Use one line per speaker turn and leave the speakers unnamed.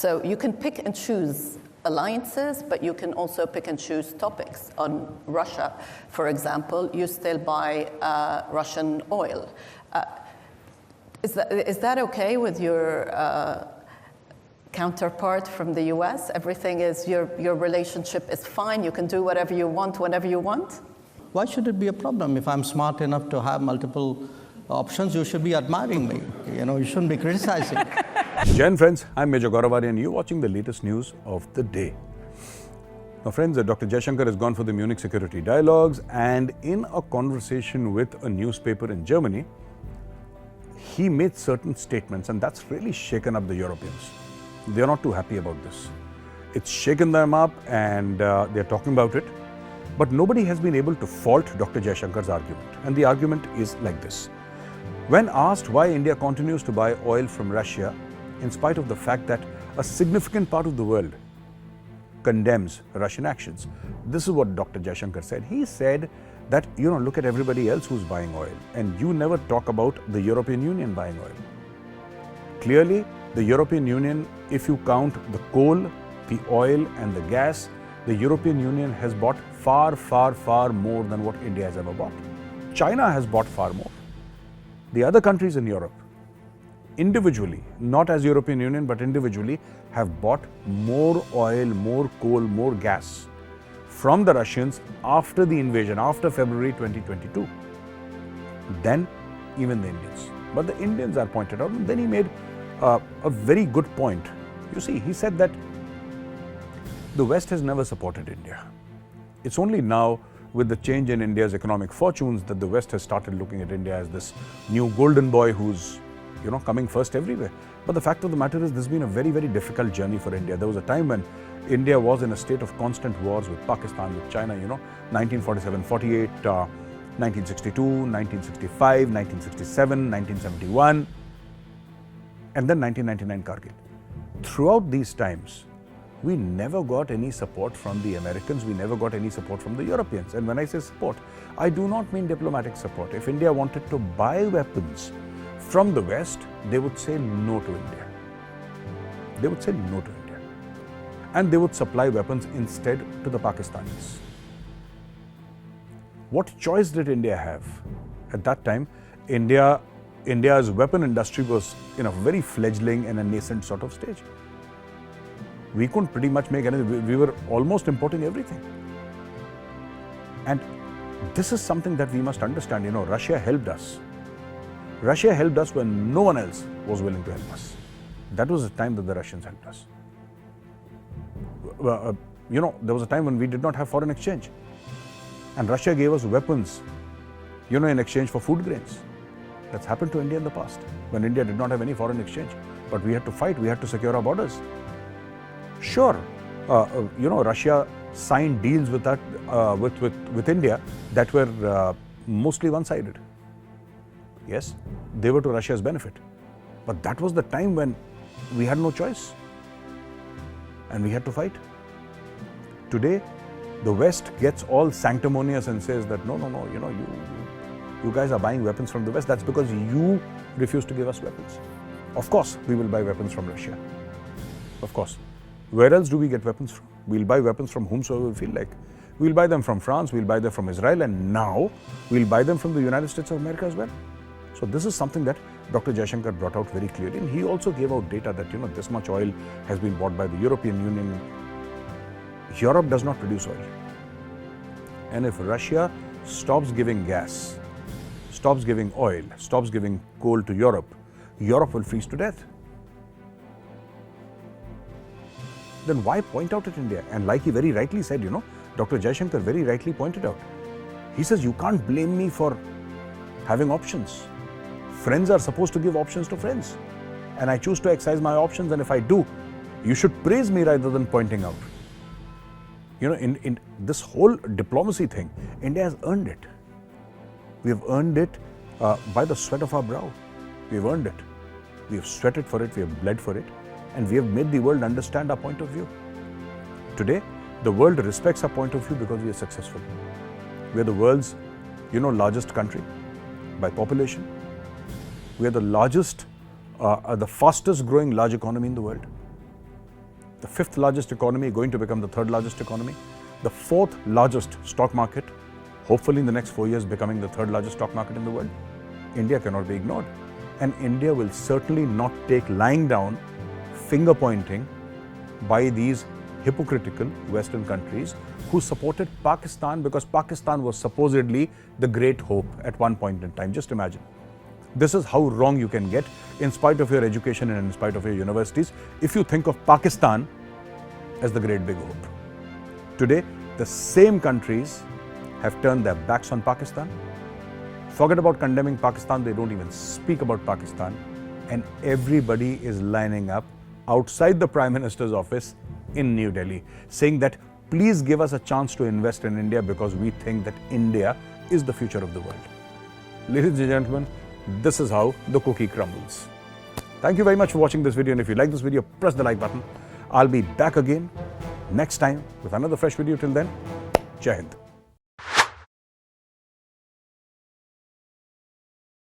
So you can pick and choose alliances, but you can also pick and choose topics. On Russia, for example, you still buy Russian oil. Is that okay with your counterpart from the US? Everything is, your relationship is fine, you can do whatever you want, whenever you want?
Why should it be a problem? If I'm smart enough to have multiple options, you should be admiring me. You shouldn't be criticizing.
Jen friends, I'm Major Gaurav Arya and you're watching the latest news of the day. Now friends, Dr. Jaishankar has gone for the Munich Security Dialogues, and in a conversation with a newspaper in Germany, he made certain statements, and that's really shaken up the Europeans. They're not too happy about this. It's shaken them up and they're talking about it. But nobody has been able to fault Dr. Jaishankar's argument. And the argument is like this. When asked why India continues to buy oil from Russia, in spite of the fact that a significant part of the world condemns Russian actions, this is what Dr. Jaishankar said. He said that, look at everybody else who's buying oil, and you never talk about the European Union buying oil. Clearly, the European Union, if you count the coal, the oil and the gas, the European Union has bought far, far, far more than what India has ever bought. China has bought far more. The other countries in Europe, individually, not as European Union, but individually, have bought more oil, more coal, more gas from the Russians after the invasion, after February 2022, than even the Indians. But the Indians are pointed out, and then he made a very good point. You see, he said that the West has never supported India. It's only now, with the change in India's economic fortunes, that the West has started looking at India as this new golden boy who's, coming first everywhere. But the fact of the matter is, this has been a very, very difficult journey for India. There was a time when India was in a state of constant wars with Pakistan, with China, 1947-48, 1962, 1965, 1967, 1971, and then 1999 Kargil. Throughout these times, we never got any support from the Americans, we never got any support from the Europeans. And when I say support, I do not mean diplomatic support. If India wanted to buy weapons from the West, they would say no to India. They would say no to India. And they would supply weapons instead to the Pakistanis. What choice did India have? At that time, India's weapon industry was in a very fledgling and a nascent sort of stage. We couldn't pretty much make anything. We were almost importing everything. And this is something that we must understand. Russia helped us. Russia helped us when no one else was willing to help us. That was the time that the Russians helped us. There was a time when we did not have foreign exchange. And Russia gave us weapons, in exchange for food grains. That's happened to India in the past, when India did not have any foreign exchange. But we had to fight, we had to secure our borders. Sure, Russia signed deals with that with India that were mostly one-sided. Yes, they were to Russia's benefit. But that was the time when we had no choice. And we had to fight. Today, the West gets all sanctimonious and says that, no, you guys are buying weapons from the West. That's because you refuse to give us weapons. Of course, we will buy weapons from Russia. Of course. Where else do we get weapons from? We'll buy weapons from whomsoever we feel like. We'll buy them from France, we'll buy them from Israel, and now we'll buy them from the United States of America as well. So this is something that Dr. Jaishankar brought out very clearly. And he also gave out data that, this much oil has been bought by the European Union. Europe does not produce oil. And if Russia stops giving gas, stops giving oil, stops giving coal to Europe, Europe will freeze to death. Then why point out at India? And like he very rightly said, Dr. Jaishankar very rightly pointed out. He says, you can't blame me for having options. Friends are supposed to give options to friends. And I choose to exercise my options, and if I do, you should praise me rather than pointing out. In this whole diplomacy thing, India has earned it. We have earned it by the sweat of our brow. We have earned it. We have sweated for it, we have bled for it. And we have made the world understand our point of view. Today, the world respects our point of view because we are successful. We are the world's, largest country by population. We are the largest, the fastest growing large economy in the world. the 5th largest economy going to become the 3rd largest economy, the 4th largest stock market, hopefully in the next 4 years becoming the 3rd largest stock market in the world. India cannot be ignored. And India will certainly not take lying down, finger pointing by these hypocritical Western countries who supported Pakistan because Pakistan was supposedly the great hope at one point in time. Just imagine. This is how wrong you can get in spite of your education and in spite of your universities if you think of Pakistan as the great big hope. Today, the same countries have turned their backs on Pakistan. Forget about condemning Pakistan, they don't even speak about Pakistan. And everybody is lining up outside the Prime Minister's office in New Delhi, saying that please give us a chance to invest in India because we think that India is the future of the world. Ladies and gentlemen, this is how the cookie crumbles. Thank you very much for watching this video, and if you like this video, press the like button. I'll be back again next time with another fresh video. Till then, Jai Hind.